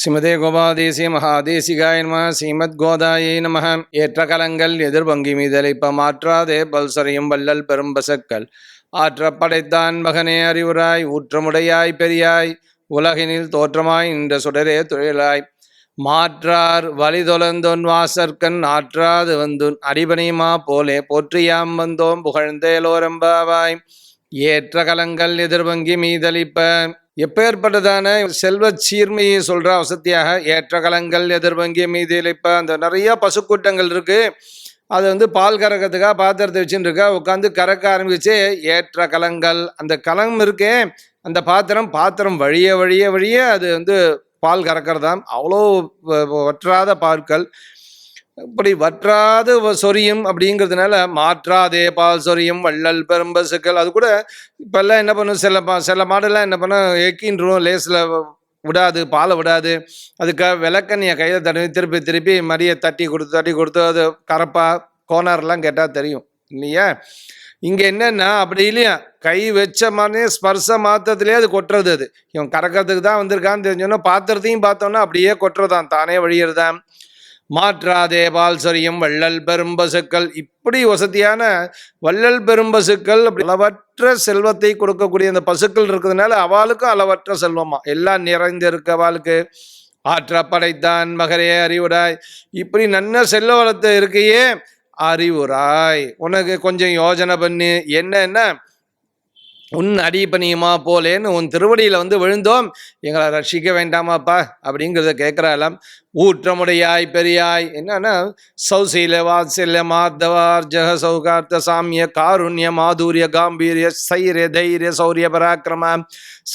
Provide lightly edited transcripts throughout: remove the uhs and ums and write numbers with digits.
ஸ்ரீமதே கோபாதேசிய மகாதேசிகாய நம. ஸ்ரீமத் கோதாயை நம. ஏற்ற கலங்கள் எதிர்பங்கி மீதலைப்ப மாற்றாதே பல்சரையும் வள்ளல் பெரும்பசக்கள் ஆற்ற படைத்தான் மகனே அறிவுராய் ஊற்றமுடையாய் பெரியாய் உலகினில் தோற்றமாய் நின்ற சுடரே தொழிலாய் மாற்றார் வழிதொலந்தொன் வாசற்கண் ஆற்றாது வந்துன் அடிபணியுமா போலே போற்றியாம் வந்தோம் புகழ்ந்தேலோரம்பாவாய். ஏற்ற கலங்கள் எதிர்பங்கி மீதளிப்ப எப்பேற்பட்டதான செல்வ சீர்மையை சொல்ற வசதியாக ஏற்ற கலங்கள் எதிர்பங்கி மீதளிப்ப. அந்த நிறைய பசுக்கூட்டங்கள் இருக்கு, அது பால் கறக்கிறதுக்காக பாத்திரத்தை வச்சுன்னு இருக்கா, உட்காந்து கறக்க ஆரம்பிச்சு ஏற்ற கலங்கள் அந்த கலம் இருக்கே, அந்த பாத்திரம் வழிய வழிய வழிய அது பால் கறக்கிறதாம். அவ்வளோ வற்றாத பால்கள், இப்படி வற்றாது சொரியும் அப்படிங்கிறதுனால மாற்றாதே பால் சொரியும் வள்ளல் பெரும்பசுக்கள். அது கூட இப்பெல்லாம் என்ன பண்ணும், சில மாடெல்லாம் என்ன பண்ண எக்கின்றோம், லேஸில் விடாது, பாலை விடாது. அதுக்காக விளக்கண்ணியை கையில் திருப்பி திருப்பி மரியை தட்டி கொடுத்து அது கரப்பா கோனார்லாம் கேட்டால் தெரியும் இல்லையா. இங்கே என்னன்னா அப்படி இல்லையா, கை வச்ச மாதிரி ஸ்பர்ச மாத்திரத்திலே அது கொட்டுறது. அது இவன் கறக்கிறதுக்கு தான் வந்திருக்கான்னு தெரிஞ்சோன்னா பாத்திரத்தையும் பார்த்தோன்னா அப்படியே கொட்டுறதான், தானே வழியிறதான். மாற்றாதே பால் சொரியும் வள்ளல் பெரும்பசுக்கள். இப்படி வசதியான வள்ளல் பெரும்பசுக்கள் அளவற்ற செல்வத்தை கொடுக்கக்கூடிய அந்த பசுக்கள் இருக்கிறதுனால அவளுக்கும் அளவற்ற செல்வமா எல்லாம் நிறைந்து இருக்க அவளுக்கு. ஆற்ற படைத்தான் மகரே அறிவுராய். இப்படி நல்ல செல்வ வளத்தை இருக்கையே அறிவுராய், உனக்கு கொஞ்சம் யோஜனை பண்ணு. என்னன்னா உன் அடிபணியுமா போலேன்னு உன் திருவடியில் விழுந்தோம், எங்களை ரட்சிக்க வேண்டாமாப்பா அப்படிங்கிறத கேட்குறாளாம். ஊற்றமுடையாய் பெரியாய், என்னன்னா சௌசீல வாத்சல்ய மார்தவார் ஜெக சௌகார்த்த சாமிய காருண்ய மாதுரிய காம்பீரிய சைரிய தைரிய சௌரிய பராக்கிரம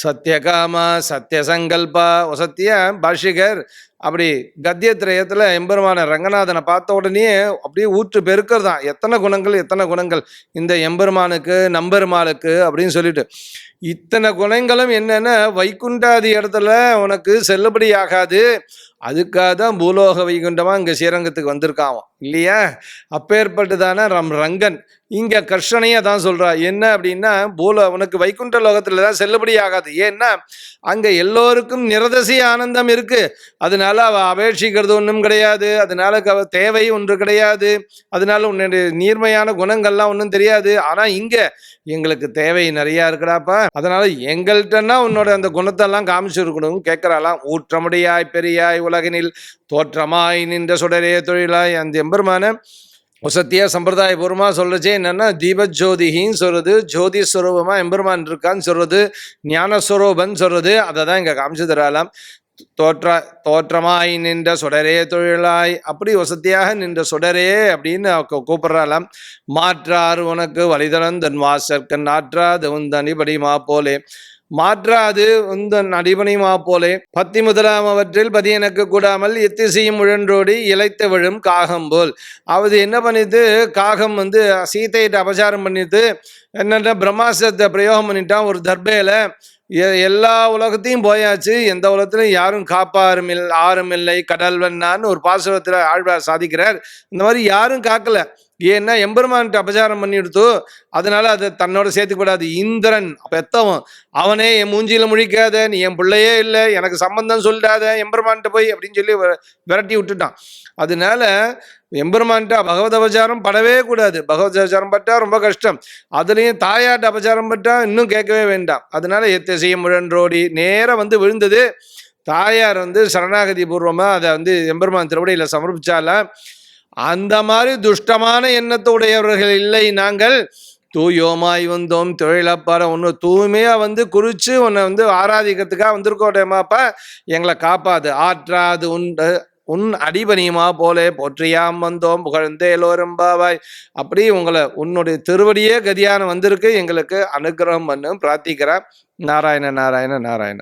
சத்தியகாம சத்தியசங்கல்பா. சத்திய பாஷிகர் அப்படி கத்தியத்திரயத்தில் எம்பெருமான ரங்கநாதனை பார்த்த உடனே அப்படியே ஊற்று பெருக்கிறதான். எத்தனை குணங்கள் இந்த எம்பெருமானுக்கு நம்பெருமாளுக்கு அப்படின்னு சொல்லிட்டு, இத்தனை குணங்களும் என்னென்ன வைகுண்டாதி இடத்துல உனக்கு செல்லுபடி ஆகாது. அதுக்காக தான் பூலோக வைகுண்டமா இங்கே ஸ்ரீரங்கத்துக்கு வந்திருக்கான் இல்லையா. அப்பேற்பட்டுதான ரங்கன் இங்க கிருஷ்ணனையே தான் சொல்றா. என்ன அப்படின்னா உனக்கு வைகுண்ட லோகத்துல தான் செல்லுபடி ஆகாது. ஏன்னா அங்க எல்லோருக்கும் நிரதசி ஆனந்தம் இருக்கு. அதனால அவ அபேட்சிக்கிறது ஒன்றும் கிடையாது, அதனால தேவை ஒன்று கிடையாது, அதனால உன்னுடைய நீர்மையான குணங்கள்லாம் ஒன்றும் தெரியாது. ஆனா இங்க எங்களுக்கு தேவை நிறையா இருக்குடாப்பா, அதனால எங்கள்கிட்டன்னா உன்னோட அந்த குணத்தெல்லாம் காமிச்சிருக்கணும் கேட்கிறாளாம். ஊற்றமுடையாய் பெரியாய் உலகினில் தோற்றமாய் நின்ற சுடரே தொழிலாய். அந்த எம்பெருமான சத்தியா சம்பிரதாய பூர்வமாக சொல்றச்சே என்னன்னா தீபஜோதிகின்னு சொல்றது, ஜோதி ஸ்வரூபமா எம்பெருமான் இருக்கான்னு சொல்றது, ஞானஸ்வரூபன் சொல்றது. அதை தான் இங்க காமிச்சு தராலாம். தோற்றமாய் நின்ற சுடரே தொழிலாய், அப்படி வசதியாக நின்ற சுடரே அப்படின்னு கூப்பிடுறாளாம். மாற்றார் உனக்கு வழிதளந்தன் வாசற்கண் ஆற்றாது உந்தன் படிமா போலே. மாற்றாது உந்தன் அடிபணிமா போலே. பத்தி முதலாம் அவற்றில் பதி எனக்கு கூடாமல் எத்திசையும் முழன்றோடி இழைத்து விழும் காகம் போல். அது என்ன பண்ணிட்டு, காகம் சீதையிட்ட அபசாரம் பண்ணிட்டு என்னென்ன பிரம்மாஸ்திரத்தை பிரயோகம் பண்ணிட்டான் ஒரு தர்பையில. எல்லா உலகத்தையும் போயாச்சு, எந்த உலகத்திலும் யாரும் ஆறும் இல்லை கடல்வன்னான்னு ஒரு பாசுரத்தில் ஆழ்வார் சாதிக்கிறார். இந்த மாதிரி யாரும் காக்கல. ஏன்னா எம்பெருமான்ட்டு அபசாரம் பண்ணிடுத்து, அதனால அதை தன்னோட சேர்த்துக்கூடாது. இந்திரன் பெத்தவன், அவனே என் மூஞ்சியில முழிக்காத, நீ என் பிள்ளையே இல்லை, எனக்கு சம்பந்தம் சொல்லாத எம்பெருமான்ட்டு போய் அப்படின்னு சொல்லி விரட்டி விட்டுட்டான். அதனால எம்பெருமான்ட்டு பகவத் அபசாரம் படவே கூடாது. பகவத் அபசாரம் பட்டா ரொம்ப கஷ்டம். அதுலேயும் தாயாட்டு அபசாரம் பட்டா இன்னும் கேட்கவே வேண்டாம். அதனால எத்திசைய முழன்றோடி நேர விழுந்தது. தாயார் சரணாகதி பூர்வமா அதை எம்பெருமான் திருவடியில சமர்ப்பிச்சால. அந்த மாதிரி துஷ்டமான எண்ணத்துடையவர்கள் இல்லை நாங்கள். தூயோமாய் வந்தோம் தொழிலப்பார, ஒன்று தூய்மையா குறிச்சு உன்னை ஆராதிக்கிறதுக்காக வந்திருக்கோட்டேமாப்பா, எங்களை காப்பாது. ஆற்றாது உன் அடிபணியுமா போலே போற்றியாம் வந்தோம் புகழ்ந்தேலோரம்பாவாய். அப்படி உன்னுடைய திருவடியே கதியான வந்திருக்கு, எங்களுக்கு அனுகிரகம் பண்ணு பிரார்த்திக்கிறேன். நாராயண நாராயண நாராயண.